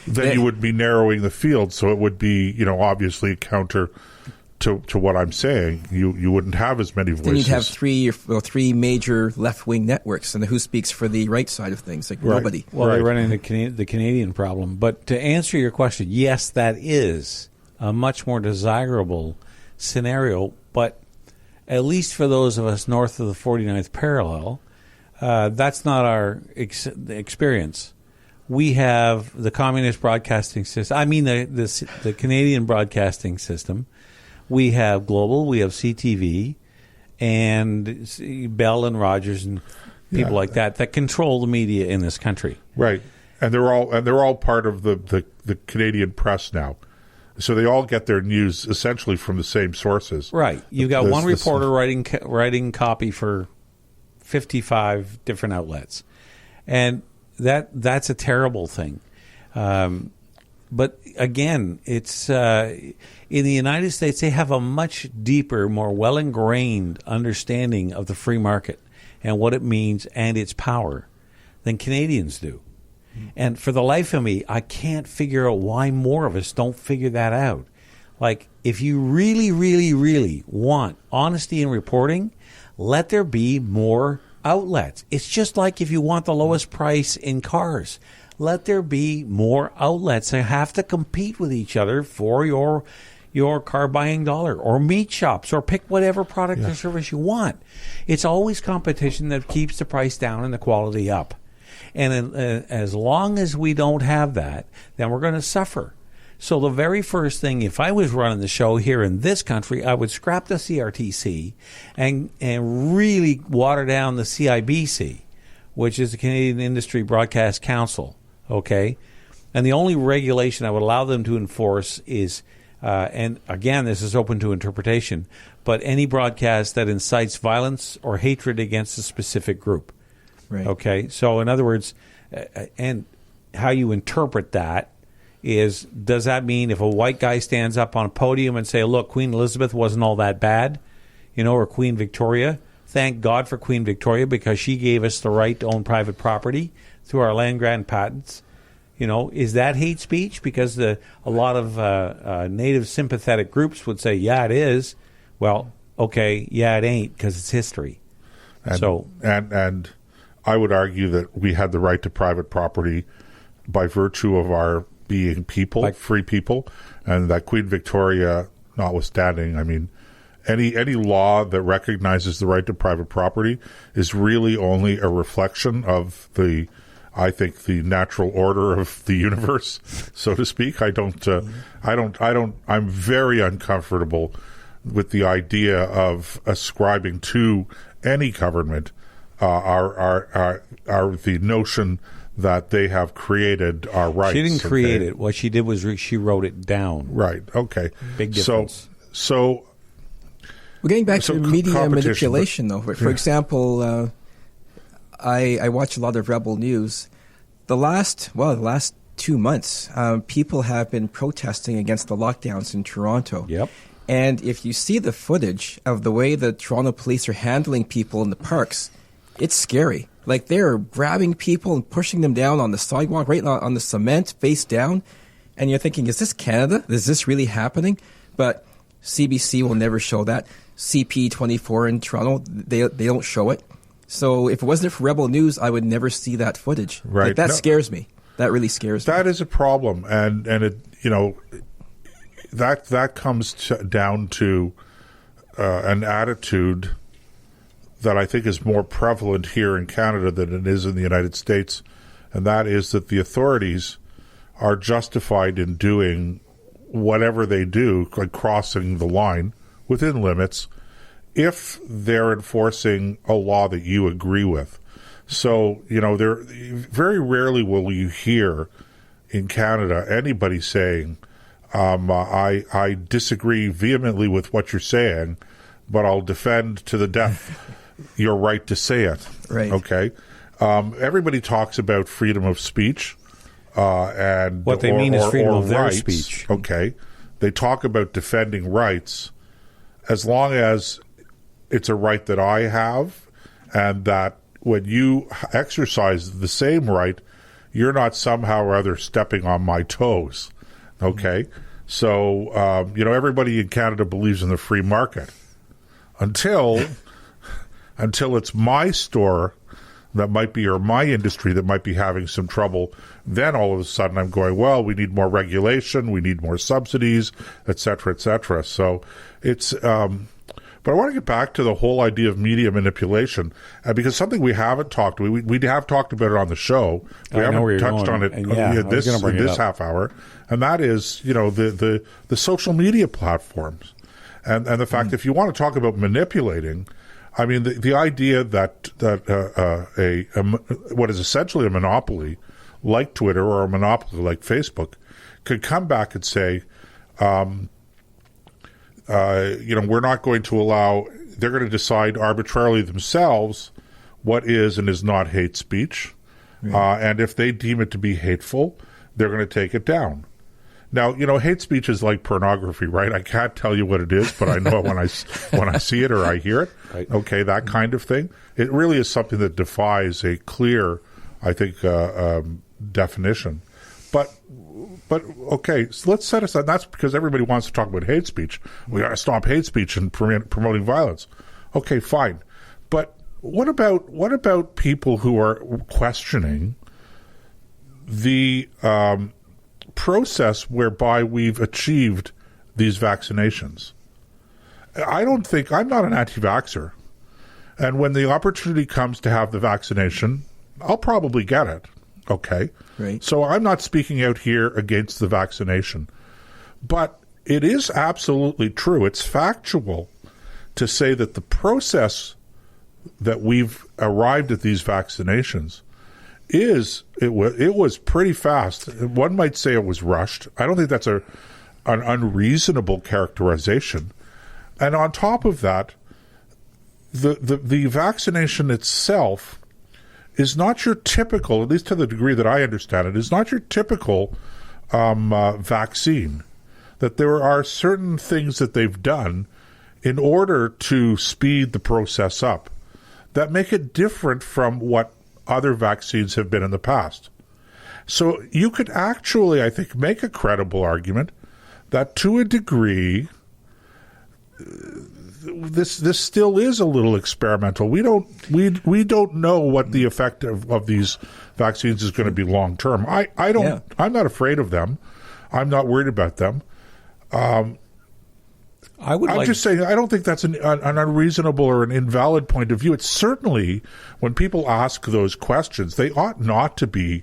then you would be narrowing the field, so it would be, obviously counter to what I'm saying. You wouldn't have as many voices. Then you'd have three major left-wing networks, and who speaks for the right side of things? Like nobody. Well, they run into the Canadian problem. But to answer your question, yes, that is a much more desirable scenario, but at least for those of us north of the 49th parallel, that's not our experience. We have the communist broadcasting system. I mean, the Canadian broadcasting system. We have Global, we have CTV, and Bell and Rogers and people like that control the media in this country. Right, and they're all part of the Canadian press now. So they all get their news essentially from the same sources. Right. You've got one reporter writing copy for 55 different outlets. And that's a terrible thing. But again, it's in the United States, they have a much deeper, more well-ingrained understanding of the free market and what it means and its power than Canadians do. And for the life of me, I can't figure out why more of us don't figure that out. Like, if you really, really, really want honesty in reporting, let there be more outlets. It's just like if you want the lowest price in cars. Let there be more outlets. They have to compete with each other for your car buying dollar, or meat shops, or pick whatever product or service you want. It's always competition that keeps the price down and the quality up. And as long as we don't have that, then we're going to suffer. So the very first thing, if I was running the show here in this country, I would scrap the CRTC and really water down the CIBC, which is the Canadian Industry Broadcast Council. Okay? And the only regulation I would allow them to enforce is, and again, this is open to interpretation, but any broadcast that incites violence or hatred against a specific group. Right. Okay? So, in other words, and how you interpret that is, does that mean if a white guy stands up on a podium and say, look, Queen Elizabeth wasn't all that bad, or Queen Victoria, thank God for Queen Victoria because she gave us the right to own private property through our land grant patents. Is that hate speech? Because a lot of Native sympathetic groups would say, yeah, it is. Well, okay, yeah, it ain't, because it's history. And I would argue that we had the right to private property by virtue of our being people, free people, and that Queen Victoria notwithstanding, I mean, any law that recognizes the right to private property is really only a reflection of I think the natural order of the universe, so to speak. I'm very uncomfortable with the idea of ascribing to any government the notion that they have created our rights. She didn't create it. What she did was she wrote it down. Right. Okay. Big difference. So we're getting back to media manipulation, though. For example, I watch a lot of Rebel News. The last 2 months, people have been protesting against the lockdowns in Toronto. Yep. And if you see the footage of the way the Toronto police are handling people in the parks, it's scary. Like, they're grabbing people and pushing them down on the sidewalk, right on the cement, face down. And you're thinking, is this Canada? Is this really happening? But CBC will never show that. CP24 in Toronto, they don't show it. So if it wasn't for Rebel News, I would never see that footage. Right. Like, that scares me. That really scares me. That is a problem. And it, that comes down to an attitude that I think is more prevalent here in Canada than it is in the United States, and that is that the authorities are justified in doing whatever they do, like crossing the line within limits, if they're enforcing a law that you agree with. So, there very rarely will you hear in Canada anybody saying, I disagree vehemently with what you're saying, but I'll defend to the death your right to say it. Right. Okay. Everybody talks about freedom of speech, and what they mean is freedom of their rights. speech. Okay. They talk about defending rights as long as it's a right that I have, and that when you exercise the same right, you're not somehow or other stepping on my toes. Okay? So, everybody in Canada believes in the free market until it's my store that might be, or my industry that might be having some trouble. Then all of a sudden I'm going, well, we need more regulation, we need more subsidies, et cetera, et cetera. So it's, but I want to get back to the whole idea of media manipulation, because something we haven't talked, we have talked about it on the show. We haven't touched on it in this half hour, and that is, the social media platforms, and the fact if you want to talk about manipulating, I mean, the idea that what is essentially a monopoly like Twitter or a monopoly like Facebook could come back and say, we're not going to allow, they're going to decide arbitrarily themselves what is and is not hate speech. And if they deem it to be hateful, they're going to take it down. Now, hate speech is like pornography, right? I can't tell you what it is, but I know it when I see it or I hear it. Right. Okay, that kind of thing. It really is something that defies a clear, I think, definition. But okay, so let's set aside. That's because everybody wants to talk about hate speech. We got to stop hate speech and promoting violence. Okay, fine. But what about people who are questioning the process whereby we've achieved these vaccinations? I'm not an anti-vaxxer. And when the opportunity comes to have the vaccination, I'll probably get it. Okay. Right. So I'm not speaking out here against the vaccination. But it is absolutely true. It's factual to say that the process that we've arrived at these vaccinations it was pretty fast. One might say it was rushed. I don't think that's an unreasonable characterization. And on top of that, the vaccination itself is not your typical, at least to the degree that I understand it, is not your typical vaccine. That there are certain things that they've done in order to speed the process up that make it different from what other vaccines have been in the past. So you could actually, I think, make a credible argument that to a degree, this still is a little experimental. We don't know what the effect of these vaccines is going to be long term. I'm not afraid of them. I'm not worried about them. I'm just saying, I don't think that's an unreasonable or an invalid point of view. It's certainly, when people ask those questions, they ought not to be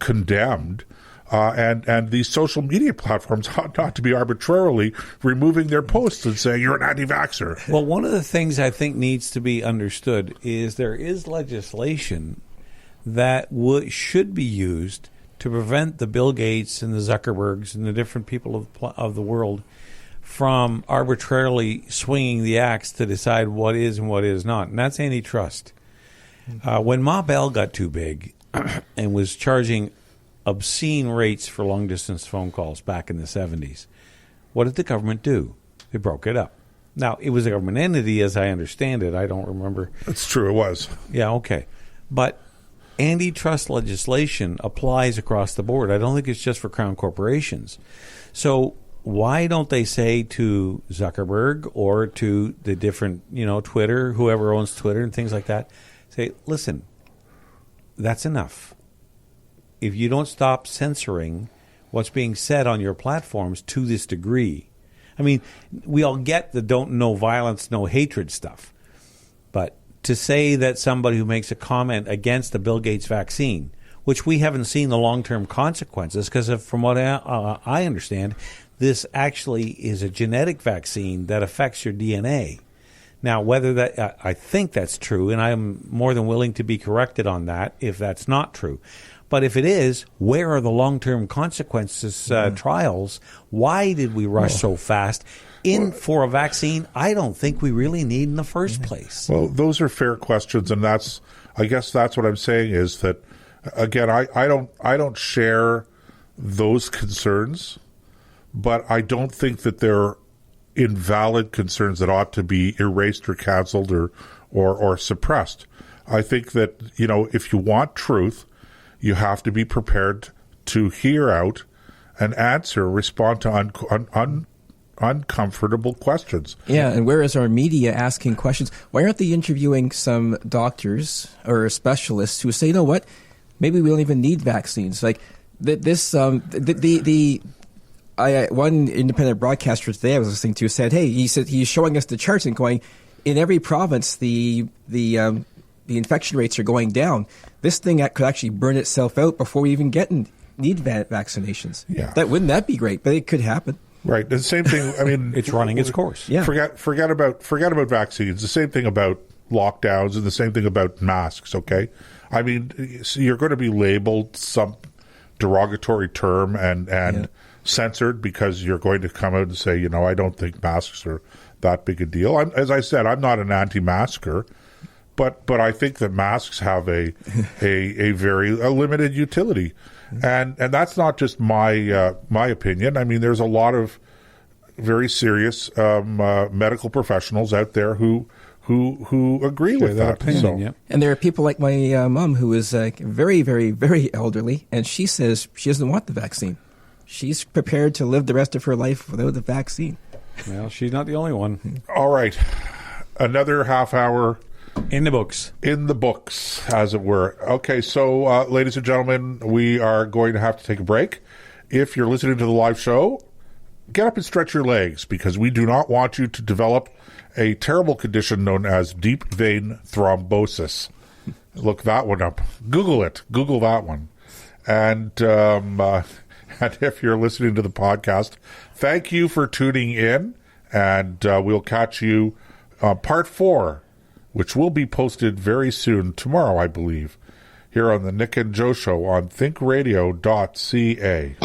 condemned. And these social media platforms ought not to be arbitrarily removing their posts and saying, you're an anti-vaxxer. Well, one of the things I think needs to be understood is there is legislation that should be used to prevent the Bill Gates and the Zuckerbergs and the different people of the world from arbitrarily swinging the axe to decide what is and what is not. And that's antitrust. When Ma Bell got too big and was charging obscene rates for long-distance phone calls back in the 70s, what did the government do? They broke it up. Now, it was a government entity, as I understand it. I don't remember. That's true, it was. Yeah, okay. But antitrust legislation applies across the board. I don't think it's just for crown corporations. So why don't they say to Zuckerberg or to the different, Twitter, whoever owns Twitter and things like that, say, listen, that's enough. If you don't stop censoring what's being said on your platforms to this degree. I mean, we all get the don't know violence, no hatred stuff. But to say that somebody who makes a comment against the Bill Gates vaccine, which we haven't seen the long-term consequences, because from what I understand, this actually is a genetic vaccine that affects your DNA. Now, whether that, I think that's true, and I'm more than willing to be corrected on that if that's not true. But if it is, where are the long-term consequences trials? Why did we rush so fast for a vaccine I don't think we really need in the first place? Well, those are fair questions, and I guess that's what I'm saying is that, again, I don't share those concerns, but I don't think that they're invalid concerns that ought to be erased or canceled or suppressed. I think that, if you want truth, you have to be prepared to hear out and answer, respond to uncomfortable questions. Yeah, and where is our media asking questions? Why aren't they interviewing some doctors or specialists who say, you know what, maybe we don't even need vaccines? Like one independent broadcaster today I was listening to said, hey, he's showing us the charts and going, in every province the infection rates are going down. This thing could actually burn itself out before we even need vaccinations. Yeah, wouldn't that be great? But it could happen. Right. The same thing. I mean, it's running its course. Yeah. Forget about vaccines. The same thing about lockdowns, and the same thing about masks. Okay. I mean, so you're going to be labeled some derogatory term and censored because you're going to come out and say, you know, I don't think masks are that big a deal. As I said, I'm not an anti-masker, but I think that masks have a very limited utility. And that's not just my opinion. I mean, there's a lot of very serious medical professionals out there who agree with that opinion. Yeah. And there are people like my mom who is very, very, very elderly, and she says she doesn't want the vaccine. She's prepared to live the rest of her life without the vaccine. Well, she's not the only one. All right, another half hour. In the books. In the books, as it were. Okay, so, ladies and gentlemen, we are going to have to take a break. If you're listening to the live show, get up and stretch your legs, because we do not want you to develop a terrible condition known as deep vein thrombosis. Look that one up. Google it. Google that one. And if you're listening to the podcast, thank you for tuning in, and we'll catch you part 4, which will be posted very soon, tomorrow, I believe, here on the Nick and Joe Show on ThinkRadio.ca.